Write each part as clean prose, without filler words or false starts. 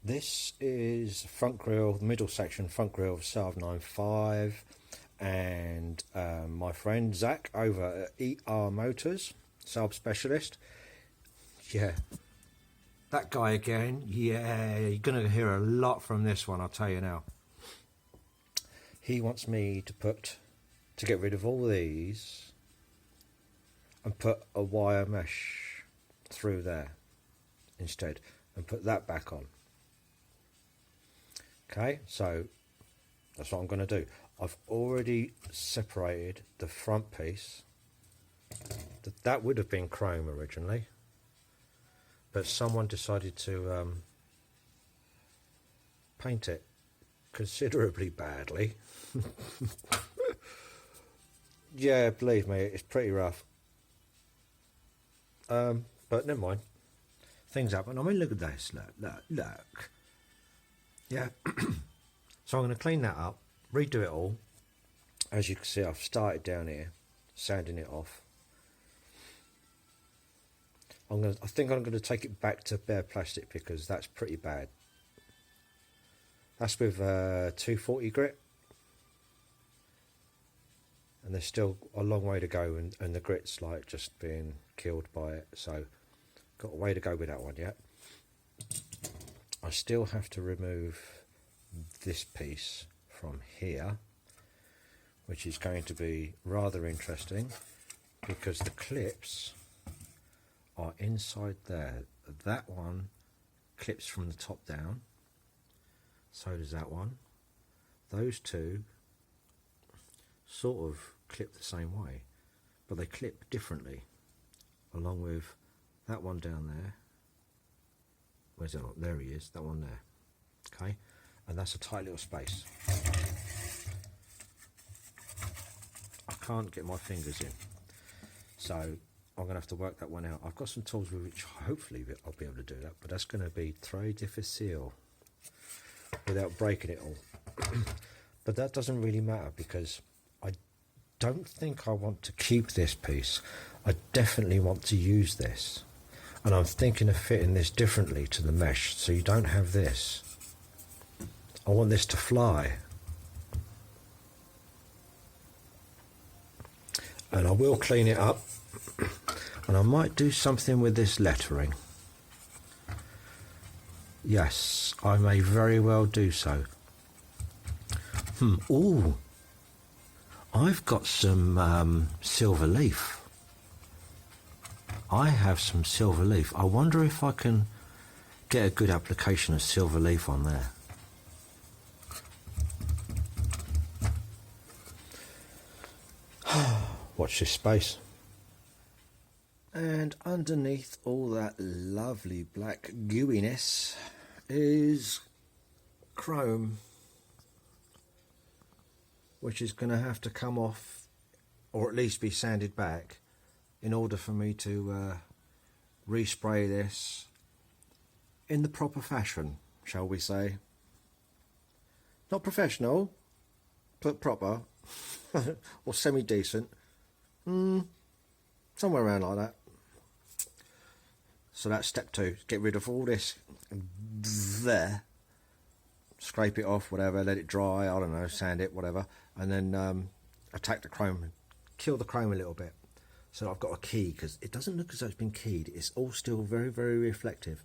This is front grille, the middle section front grille of Saab 95, and my friend Zach over at ER Motors, Saab specialist. Yeah, that guy again. Yeah, you're gonna hear a lot from this one, I'll tell you now. He wants me to get rid of all these and put a wire mesh through there instead and put that back on. Okay, so that's what I'm going to do. I've already separated the front piece. That would have been chrome originally, but someone decided to paint it considerably badly. Yeah, believe me, it's pretty rough. But never mind. Things happen. I mean, look at this. Look. Yeah. So I'm going to clean that up, redo it all. As you can see, I've started down here, sanding it off. I think I'm going to take it back to bare plastic because that's pretty bad. That's with 240 grit. And there's still a long way to go, and the grit's like just being killed by it. So got a way to go with that one yet. I still have to remove this piece from here, which is going to be rather interesting because the clips are inside there. That one clips from the top down, so does that one. Those two sort of clip the same way, but they clip differently, along with that one down there. Where's that? There he is, that one there. Okay, and that's a tight little space. I can't get my fingers in, so I'm going to have to work that one out. I've got some tools with which hopefully I'll be able to do that, but that's going to be très difficile without breaking it all. But that doesn't really matter because I don't think I want to keep this piece. I definitely want to use this. And I'm thinking of fitting this differently to the mesh, so you don't have this. I want this to fly. And I will clean it up. And I might do something with this lettering. Yes, I may very well do so. Ooh, I've got some silver leaf. I have some silver leaf. I wonder if I can get a good application of silver leaf on there. Watch this space. And underneath all that lovely black gooiness is chrome, which is going to have to come off, or at least be sanded back, in order for me to respray this in the proper fashion, shall we say. Not professional, but proper, or semi-decent, somewhere around like that. So that's step 2, get rid of all this there, scrape it off, whatever, let it dry, I don't know, sand it, whatever, and then attack the chrome, kill the chrome a little bit. So I've got a key, because it doesn't look as though it's been keyed. It's all still very, very reflective.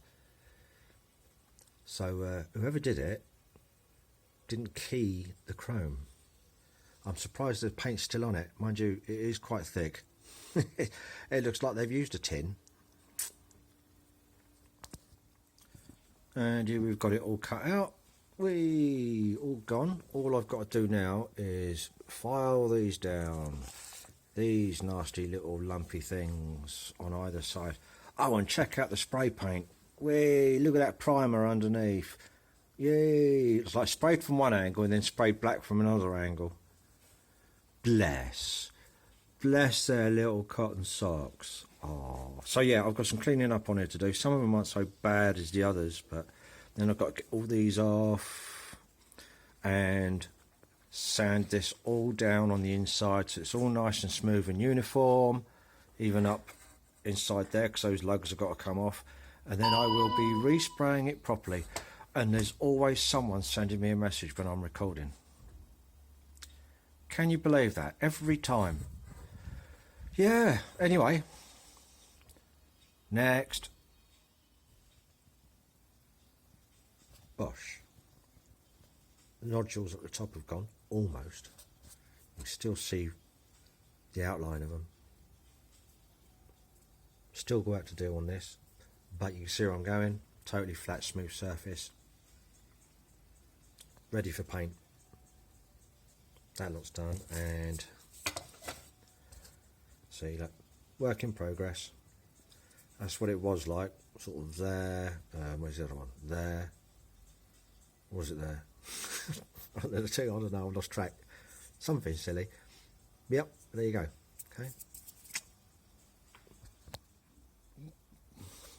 So whoever did it didn't key the chrome. I'm surprised the paint's still on it. Mind you, it is quite thick. It looks like they've used a tin. And here we've got it all cut out. All gone. All I've got to do now is file these down. These nasty little lumpy things on either side. Oh, and check out the spray paint. Whee, look at that primer underneath. Yay, it's like sprayed from one angle and then sprayed black from another angle. Bless their little cotton socks. Oh, so yeah, I've got some cleaning up on here to do. Some of them aren't so bad as the others, but then I've got to get all these off and sand this all down on the inside so it's all nice and smooth and uniform, even up inside there, because those lugs have got to come off, and then I will be respraying it properly. And there's always someone sending me a message when I'm recording. Can you believe that? Every time. Yeah, anyway. Next. Bosh. The nodules at the top have gone, almost. You can still see the outline of them. Still got work to do on this, but you can see where I'm going. Totally flat, smooth surface. Ready for paint. That lot's done, and see, look, work in progress. That's what it was like, sort of there. Where's the other one? There. Or was it there? I don't know, I've lost track. Something silly. Yep, there you go. Okay.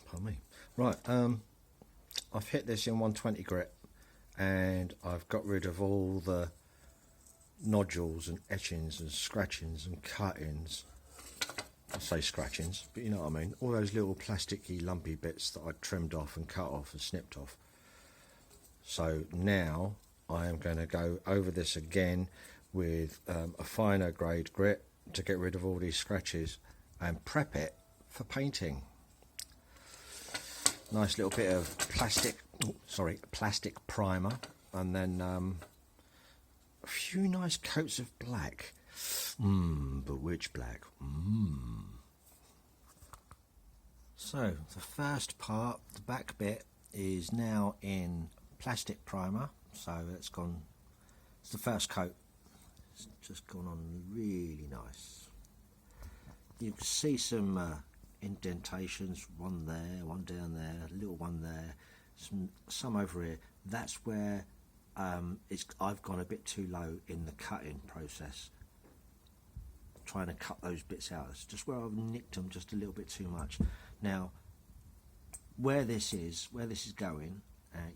Pardon me. Right, I've hit this in 120 grit, and I've got rid of all the nodules and etchings and scratchings and cuttings. I say scratchings, but you know what I mean. All those little plasticky lumpy bits that I trimmed off and cut off and snipped off. So now I am going to go over this again with a finer grade grit to get rid of all these scratches and prep it for painting. Nice little bit of plastic primer, and then a few nice coats of black. But which black? So the first part, the back bit, is now in plastic primer. So it's gone. It's the first coat. It's just gone on really nice. You can see some indentations, one there, one down there, a little one there, some over here. That's where I've gone a bit too low in the cutting process, trying to cut those bits out. It's just where I've nicked them just a little bit too much. Now, where this is going,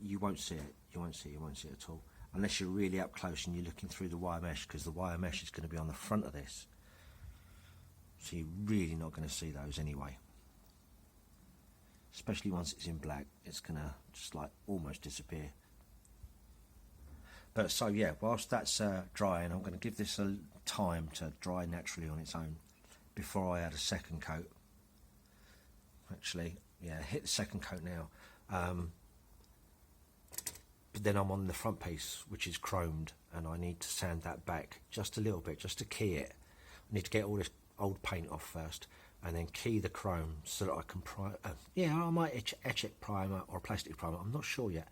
you won't see it. You won't see it at all, unless you're really up close and you're looking through the wire mesh, because the wire mesh is going to be on the front of this. So you're really not going to see those anyway. Especially once it's in black, it's going to just like almost disappear. But so yeah, whilst that's drying, I'm going to give this a time to dry naturally on its own before I add a second coat. Actually, yeah, hit the second coat now. But then I'm on the front piece, which is chromed, and I need to sand that back just a little bit, just to key it. I need to get all this old paint off first, and then key the chrome so that I can I might etch it primer or plastic primer, I'm not sure yet,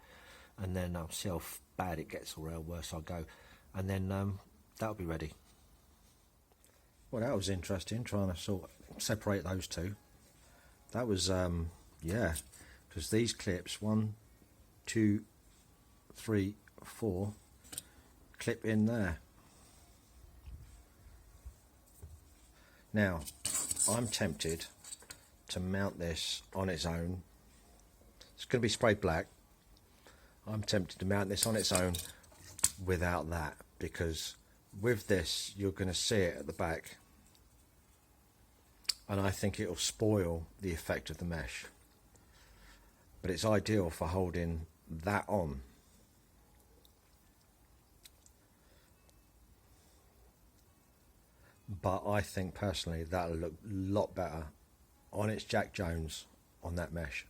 and then I'll see how bad it gets or how worse I'll go, and then that'll be ready. Well, that was interesting, trying to separate those two. That was yeah, because these clips, 1, 2, 3, 4 clip in there. Now, I'm tempted to mount this on its own. It's going to be sprayed black. I'm tempted to mount this on its own without that, because with this you're going to see it at the back, and I think it'll spoil the effect of the mesh. But it's ideal for holding that on. But I think personally that'll look a lot better on its Jack Jones on that mesh.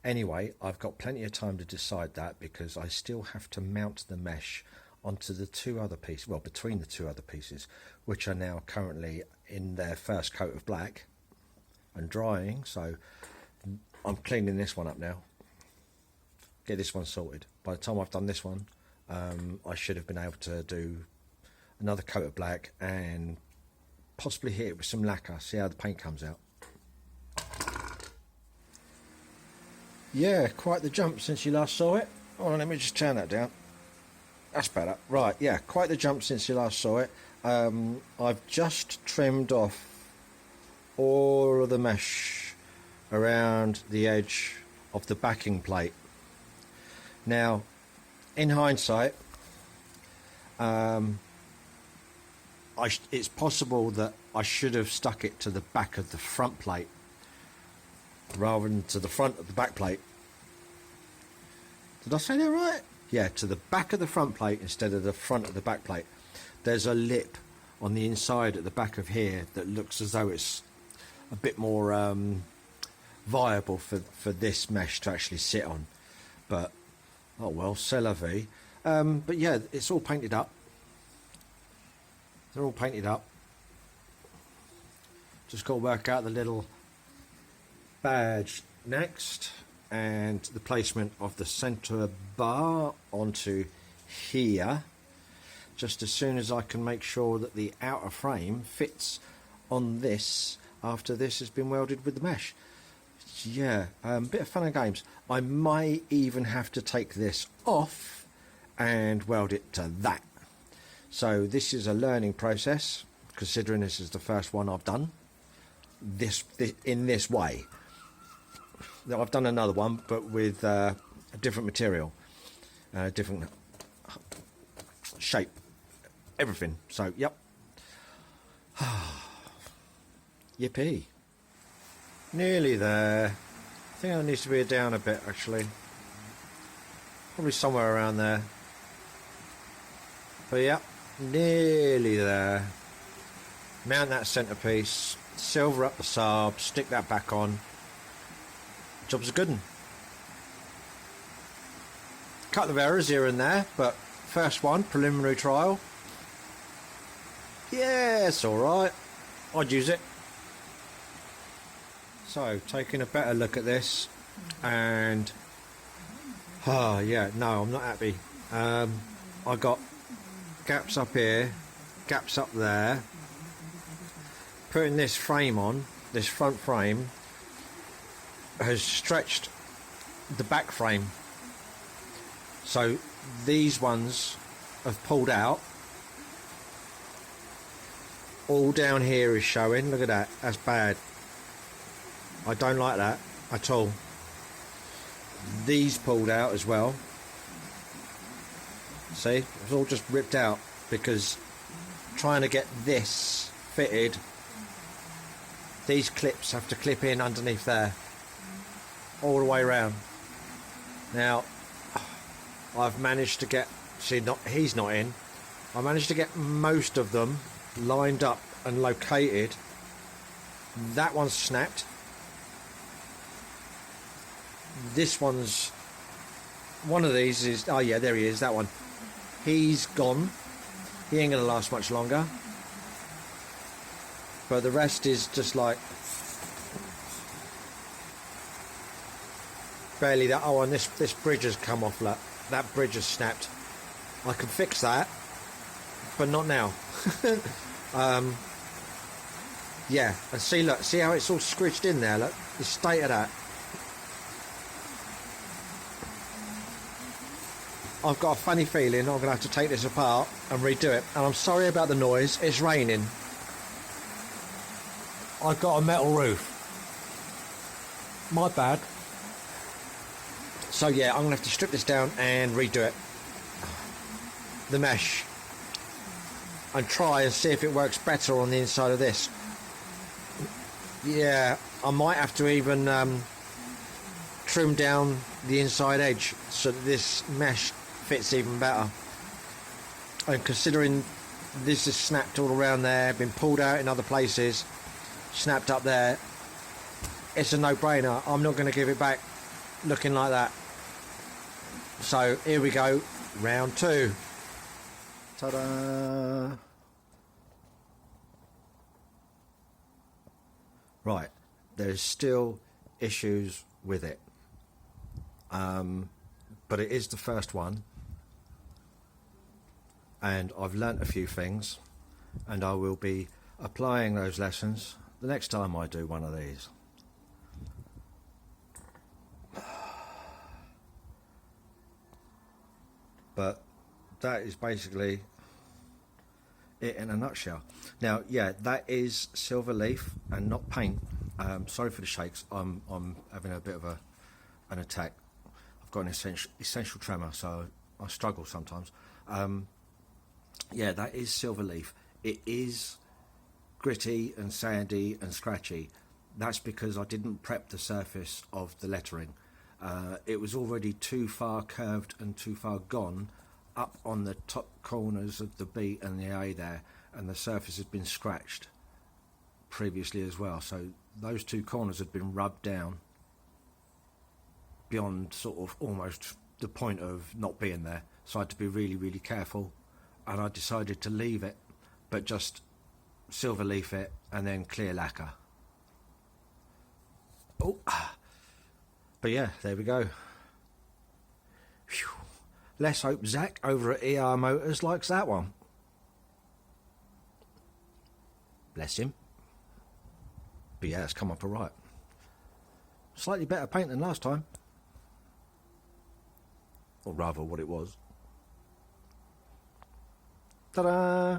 Anyway, I've got plenty of time to decide that, because I still have to mount the mesh onto the two other pieces, well, between the two other pieces, which are now currently in their first coat of black and drying. So I'm cleaning this one up now, get this one sorted. By the time I've done this one, I should have been able to do another coat of black and possibly hit it with some lacquer, see how the paint comes out. Yeah, quite the jump since you last saw it. Hold on, let me just turn that down. That's better. Right, yeah, quite the jump since you last saw it. I've just trimmed off all of the mesh around the edge of the backing plate. Now, in hindsight, it's possible that I should have stuck it to the back of the front plate rather than to the front of the back plate. Did I say that right? Yeah, to the back of the front plate instead of the front of the back plate. There's a lip on the inside at the back of here that looks as though it's a bit more viable for this mesh to actually sit on. But, oh well, c'est la vie. But yeah, it's all painted up. They're all painted up. Just got to work out the little badge next, and the placement of the centre bar onto here. Just as soon as I can make sure that the outer frame fits on this after this has been welded with the mesh. Yeah, bit of fun and games. I might even have to take this off and weld it to that. So this is a learning process, considering this is the first one I've done this in this way. Now, I've done another one, but with a different material, different shape, everything. So, yep. Yippee. Nearly there. I think it needs to be down a bit, actually. Probably somewhere around there. But, yep, nearly there. Mount that centrepiece, silver up the Saab, stick that back on. Job's a good one. Couple of errors here and there, but first one, preliminary trial. Yeah, it's alright. I'd use it. So, taking a better look at this, and yeah, no, I'm not happy. I got gaps up here, gaps up there. Putting this frame on, this front frame, has stretched the back frame. So these ones have pulled out. All down here is showing. Look at that. That's bad. I don't like that at all. These pulled out as well. See, it's all just ripped out because trying to get this fitted, these clips have to clip in underneath there all the way around. Now I've managed to get, see, he's not in, I managed to get most of them lined up and located. That one's snapped. This one's, one of these is, oh yeah, there he is, that one. He's gone. He ain't gonna last much longer. But the rest is just like barely that. Oh, and this bridge has come off. Look, that bridge has snapped. I can fix that, but not now. Yeah, and see, look, see how it's all squished in there. Look, the state of that. I've got a funny feeling I'm going to have to take this apart and redo it. And I'm sorry about the noise. It's raining. I've got a metal roof. My bad. So yeah, I'm going to have to strip this down and redo it. The mesh. And try and see if it works better on the inside of this. Yeah, I might have to even trim down the inside edge so that this mesh fits even better. And considering this is snapped all around there, been pulled out in other places, snapped up there, it's a no-brainer. I'm not going to give it back looking like that. So here we go, round two. Ta-da! Right, there's still issues with it, but it is the first one. And I've learnt a few things, and I will be applying those lessons the next time I do one of these. But that is basically it in a nutshell. Now, yeah, that is silver leaf and not paint. Sorry for the shakes. I'm having a bit of an attack. I've got an essential tremor, so I struggle sometimes. Yeah, that is silver leaf. It is gritty and sandy and scratchy. That's because I didn't prep the surface of the lettering. It was already too far curved and too far gone up on the top corners of the B and the A there, and the surface had been scratched previously as well, so those two corners had been rubbed down beyond sort of almost the point of not being there, so I had to be really, really careful, and I decided to leave it, but just silver leaf it and then clear lacquer. Oh, but yeah, there we go. Whew. Let's hope Zach over at ER Motors likes that one. Bless him. But yeah, it's come up alright. Slightly better paint than last time. Or rather what it was. Ta-da!